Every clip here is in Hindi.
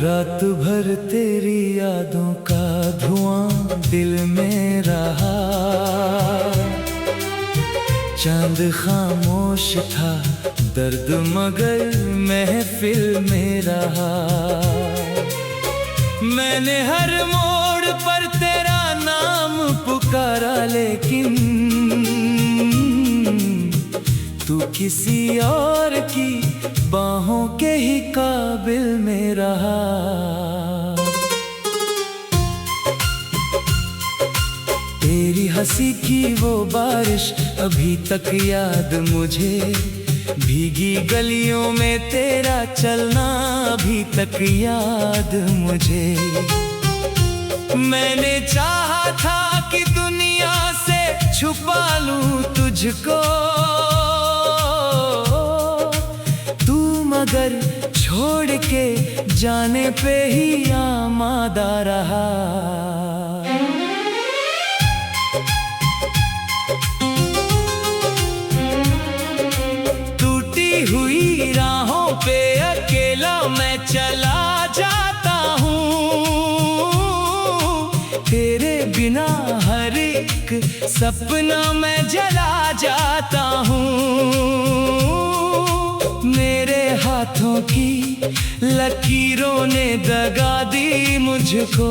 रात भर तेरी यादों का धुआं दिल में रहा। चांद खामोश था, दर्द मगर महफिल में रहा। मैंने हर मोड़ पर तेरा नाम पुकारा, लेकिन तू किसी और की बाहों के ही काबिल में रहा। तेरी हंसी की वो बारिश अभी तक याद मुझे, भीगी गलियों में तेरा चलना अभी तक याद मुझे। मैंने चाहा था कि दुनिया से छुपा लूं तुझको, तू मगर छोड़ के जाने पे ही आमादा रहा। टूटी हुई राहों पे अकेला मैं चला जाता हूँ, तेरे बिना हर एक सपना मैं जला जाता हूँ। मेरे हाथों की लकीरों ने दगा दी मुझको,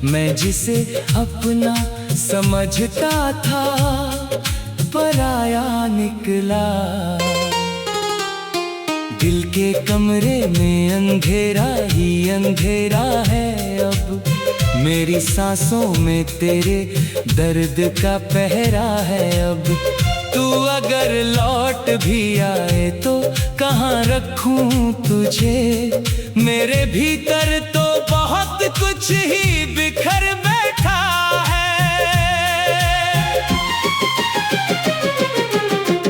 मैं जिसे अपना समझता था पराया निकला। दिल के कमरे में अंधेरा ही अंधेरा है अब, मेरी सांसों में तेरे दर्द का पहरा है अब। तू अगर लौट भी आए तो कहाँ रखूं तुझे, मेरे भीतर तो बहुत कुछ ही बिखर बैठा है।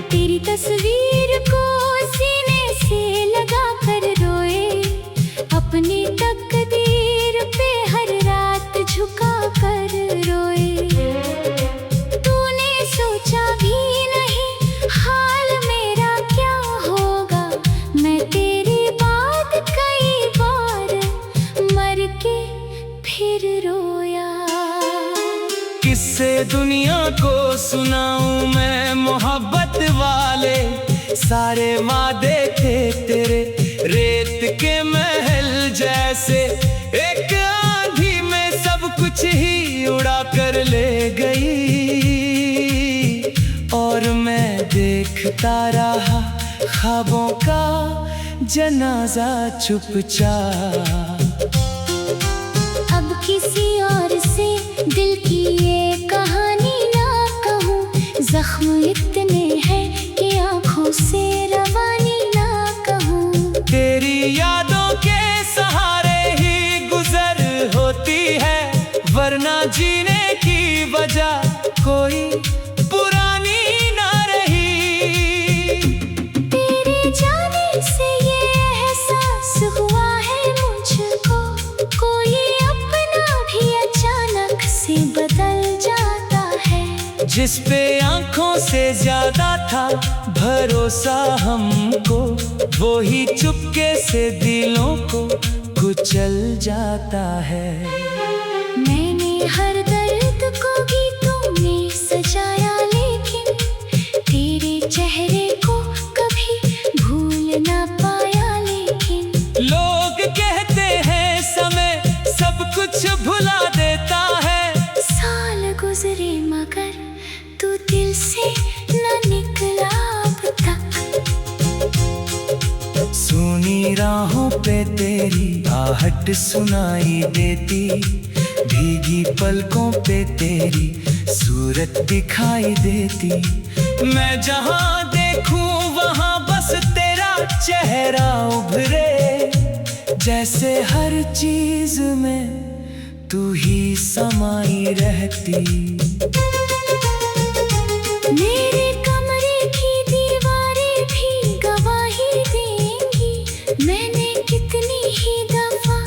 तेरी तस्वीर को सीने से लगा कर रोए, अपनी तकदीर पे हर रात झुका कर रोए। तूने सोचा भी नहीं हाल मेरा क्या होगा, मैं तेरी बात कई बार मर के फिर रोया। किससे दुनिया को सुनाऊं मैं मोहब्बत वाले, सारे वादे थे तेरे रेत के महल जैसे, एक आंधी में सब कुछ ही उड़ा कर ले गई। और मैं देखता रहा ख्वाबों का जनाजा चुपचाप। अब किसी और से दिल की ये कहानी ना कहूँ, जख्म इतने हैं कि आंखों से रवानी ना कहूँ। तेरी यादों के सहारे ही गुजर होती है, वरना जीने की वजह कोई पुरानी ना रही। तेरे जाने से ये एहसास हुआ है मुझको, कोई अपना भी अचानक से बदल जाता है। जिस पे आंखों से ज्यादा था भरोसा हमको, वो ही चुपके से दिलों को कुचल जाता है। मैंने हर दर्द को गीतों में सजाया, लेकिन तेरे चेहरे को कभी भूल ना पाया। लेकिन लोग कहते हैं समय सब कुछ भुला देता है, साल गुजरे मगर तू दिल से न निकला अब तक। सुनी राहों पे तेरी आहट सुनाई देती, भीगी पलकों पे तेरी सूरत दिखाई देती। मैं जहाँ देखूं वहाँ बस तेरा चेहरा उभरे, जैसे हर चीज में तू ही समाई रहती। मेरे कमरे की दीवारें भी गवाही देंगी, मैंने कितनी ही दफा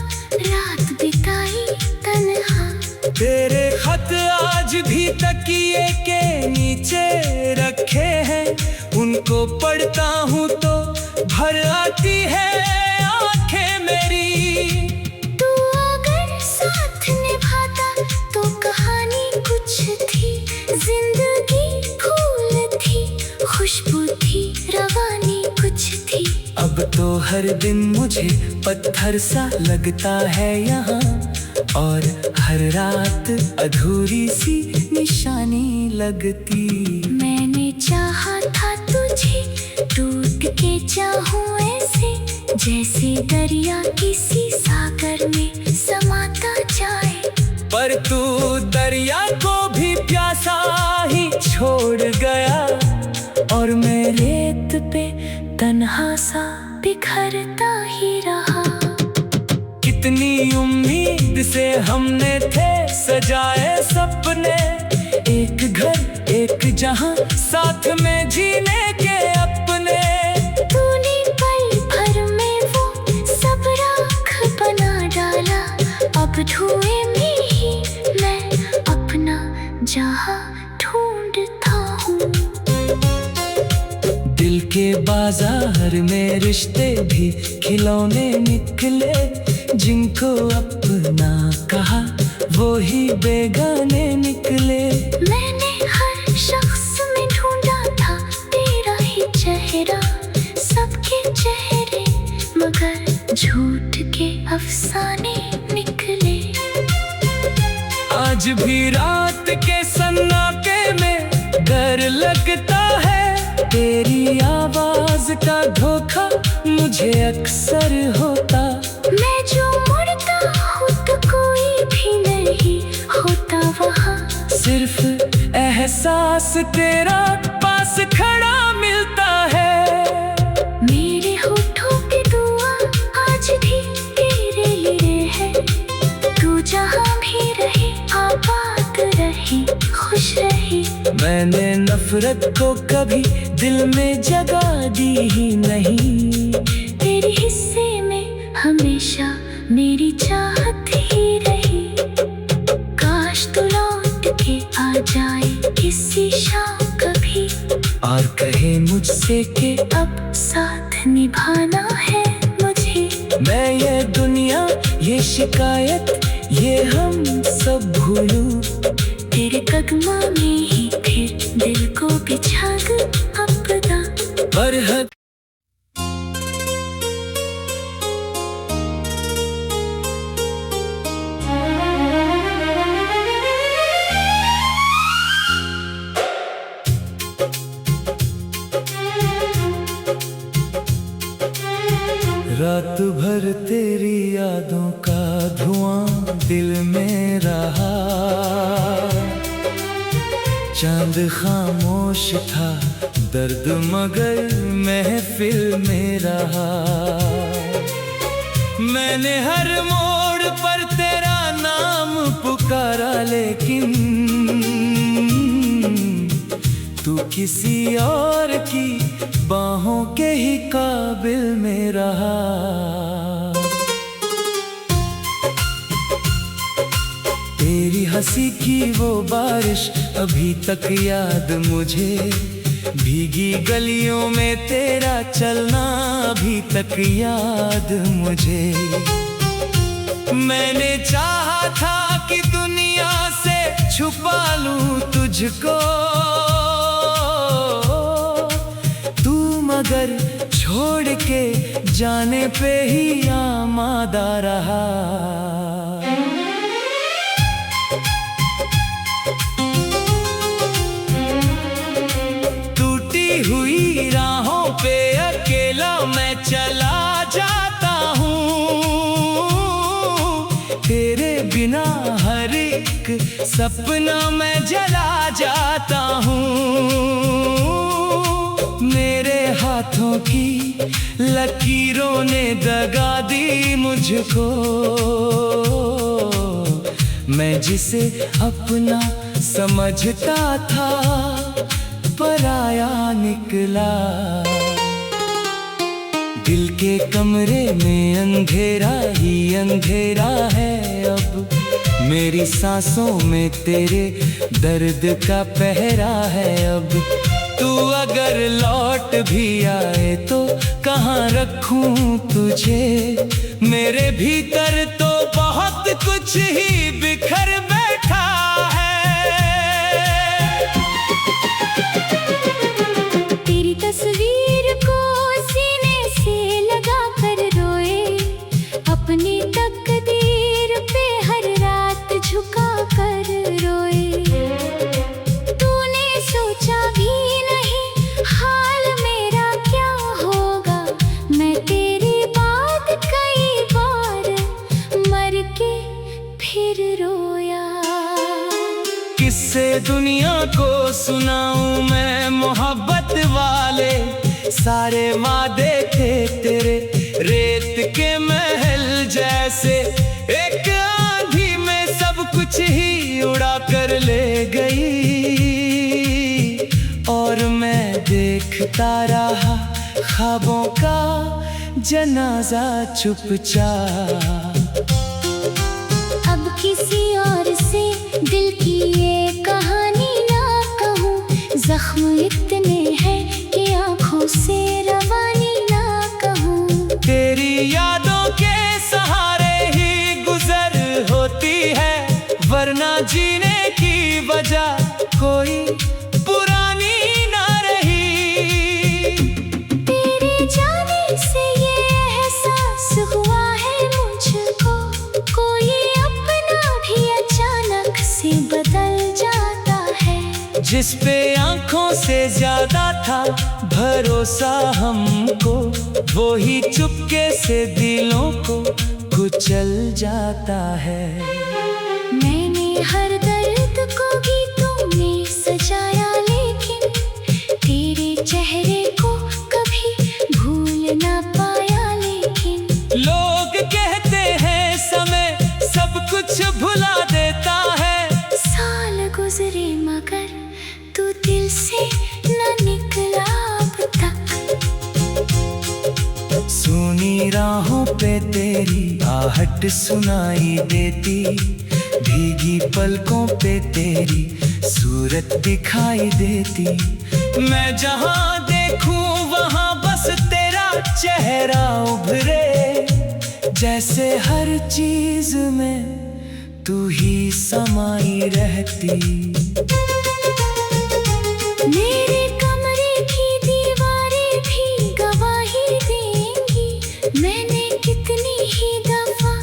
रात बिताई तन्हा। तेरे खत आज भी तकिए के नीचे रखे हैं, उनको पढ़ता हूँ तो भर आती है अब तो हर दिन मुझे पत्थर सा लगता है यहाँ, और हर रात अधूरी सी निशानी लगती। मैंने चाहा था तुझे, टूट के चाहूं ऐसे, जैसे दरिया किसी सागर में समाता जाए। पर तू दरिया को भी प्यासा ही छोड़ गया, और मैं रेत पे तन्हा सा बिखरता ही रहा। कितनी उम्मीद से हमने थे सजाए सपने, एक घर एक जहां साथ में जीने के अपने। तूने पल भर में वो सब राख बना डाला, अब धुएं में ही मैं अपना जहां ढूंढता हूँ। दिल के बाजार में रिश्ते भी खिलौने निकले, जिनको अपना कहा वो ही बेगाने निकले। मैंने हर शख्स में ढूंढा था तेरा ही चेहरा, सबके चेहरे मगर झूठ के अफसाने निकले। आज भी रात के सन्नाटे में डर लगता है, तेरी आवाज का धोखा मुझे अक्सर होता। मैं जो मुड़ता हूँ तो कोई भी नहीं होता वहाँ, सिर्फ एहसास तेरा पास खड़ा मिलता है। मेरे होठों पे दुआ आज भी तेरे लिए है, तू जहाँ भी रहे आबाद रहे खुश रहे। मैंने नफरत को कभी दिल में जगह दी ही नहीं, तेरे हिस्से में हमेशा मेरी चाहत ही रही। काश तू लौट के आ जाए किसी शाम कभी, और कहे मुझसे कि अब साथ निभाना है मुझे। मैं ये दुनिया ये शिकायत ये हम सब भूलूं, तेरे कदमों में ही फिर दिल को बिछा दूं अपना। पर हद रात भर तेरी यादों का धुआं दिल में रहा, चांद खामोश था दर्द मगर महफिल में रहा। मैंने हर मोड़ पर तेरा नाम पुकारा, लेकिन तू किसी और की बाहों के ही काबिल में रहा। तेरी हंसी की वो बारिश अभी तक याद मुझे, भीगी गलियों में तेरा चलना अभी तक याद मुझे। मैंने चाहा था कि दुनिया से छुपा लूं तुझको, तू मगर छोड़ के जाने पे ही आमादा रहा। हुई राहों पे अकेला मैं चला जाता हूँ, तेरे बिना हर एक सपना मैं जला जाता हूँ। मेरे हाथों की लकीरों ने दगा दी मुझको, मैं जिसे अपना समझता था पराया निकला। दिल के कमरे में अंधेरा ही अंधेरा है अब, मेरी सांसों में तेरे दर्द का पहरा है अब। तू अगर लौट भी आए तो कहाँ रखूं तुझे, मेरे भीतर तो बहुत कुछ ही बिखर बैठा है। तेरी तस्वीर को सीने से कैसे दुनिया को सुनाऊं मैं मोहब्बत वाले सारे वादे थे तेरे, रेत के महल जैसे एक आंधी में सब कुछ ही उड़ा कर ले गई। और मैं देखता रहा ख्वाबों का जनाजा चुपचाप। अब किसी और से दिल की ये कहानी ना कहूँ, जख्म इतने हैं कि आंखों से रवानी ना कहूँ। तेरी यादों के सहारे ही गुजर होती है, वरना जीने की वजह कोई पुरानी ना रही। तेरे जाने से ये एहसास हुआ है मुझको, कोई अपना भी अचानक से बदल जाता है। जिस पे आंखों से ज्यादा था भरोसा हमको, वो ही चुपके से दिलों को कुचल जाता है। मैंने हर दर्द को गीतों में सजाया, लेकिन तेरे चेहरे को कभी भूल ना पाया। लेकिन लोग कहते हैं समय सब कुछ भुला देता है, साल गुजरे मगर तू दिल से न निकला अब तक। सुनी राहों पे तेरी आहट सुनाई देती, भीगी पलकों पे तेरी सूरत दिखाई देती। मैं जहाँ देखूं वहाँ बस तेरा चेहरा उभरे, जैसे हर चीज में तू ही समाई रहती। मेरे कमरे की दीवारें भी गवाही देंगी, मैंने कितनी ही दफा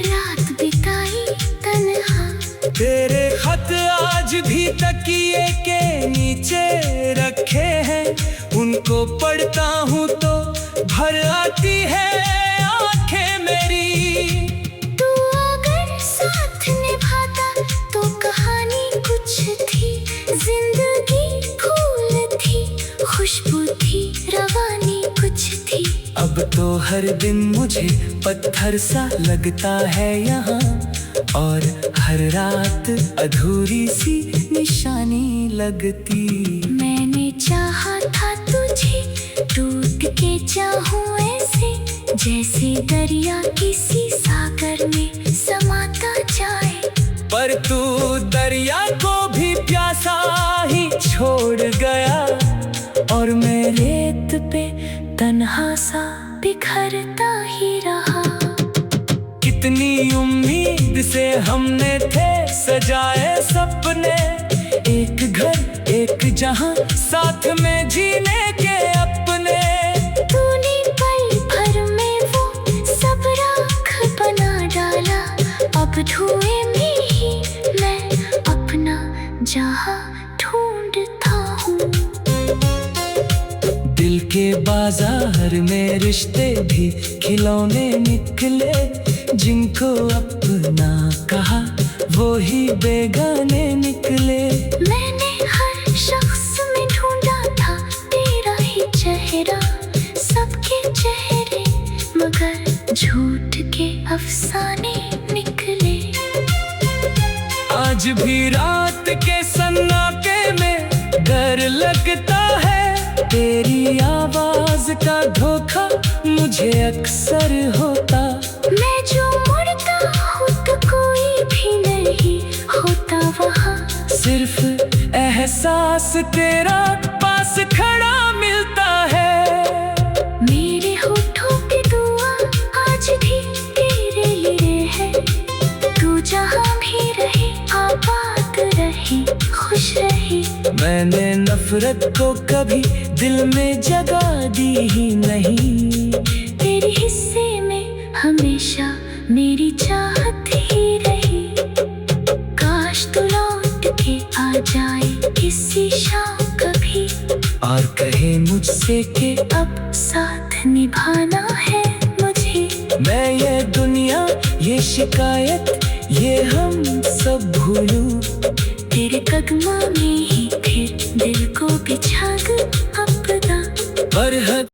रात बिताई तन्हा। तेरे खत आज भी तकिए के नीचे रखे हैं, उनको पढ़ता हूँ तो भर आती है आंखें मेरी। तू अगर साथ निभाता तो कहानी कुछ थी, जिंदगी फूल थी, खुशबू थी, रवानी कुछ थी। अब तो हर दिन मुझे पत्थर सा लगता है यहाँ, और हर रात अधूरी सी निशानी लगती। मैंने चाहा था तुझे टूट के चाहूं ऐसे, जैसे दरिया किसी सागर में समाता जाए। पर तू दरिया को भी प्यासा ही छोड़ गया, और मैं रेत पे तन्हा सा बिखरता ही रहा। कितनी उम्मीद से हमने थे सजाए सपने, एक घर एक जहां साथ में जीने के अपने। तूने पल भर में वो सब राख बना डाला, अब धुएं में ही मैं अपना जहां ढूंढता हूँ। दिल के बाजार में रिश्ते भी खिलौने निकले, जिनको अपना कहा वो ही बेगाने निकले। मैंने हर शख्स में ढूंढा था तेरा ही चेहरा, सबके चेहरे मगर झूठ के अफसाने निकले। आज भी रात के सन्नाटे में डर लगता है, तेरी आवाज का धोखा मुझे अक्सर होता। मैं जो मुड़ता हूँ तो कोई भी नहीं होता वहाँ, सिर्फ एहसास तेरा पास खड़ा मिलता है। मेरे होठों पे दुआ आज भी तेरे लिए है, तू जहाँ भी रहे आबाद रहे खुश रहे। मैंने नफरत को कभी दिल में जगह दी ही नहीं, तेरे हिस्से में हमेशा मेरी चाहत ही रही। काश तू लौट के आ जाए किसी शाम कभी, और कहे मुझसे कि अब साथ निभाना है मुझे। मैं ये दुनिया ये शिकायत ये हम सब भूलूं, तेरे कदमों में ही फिर दिल को बिछा अपना बरहद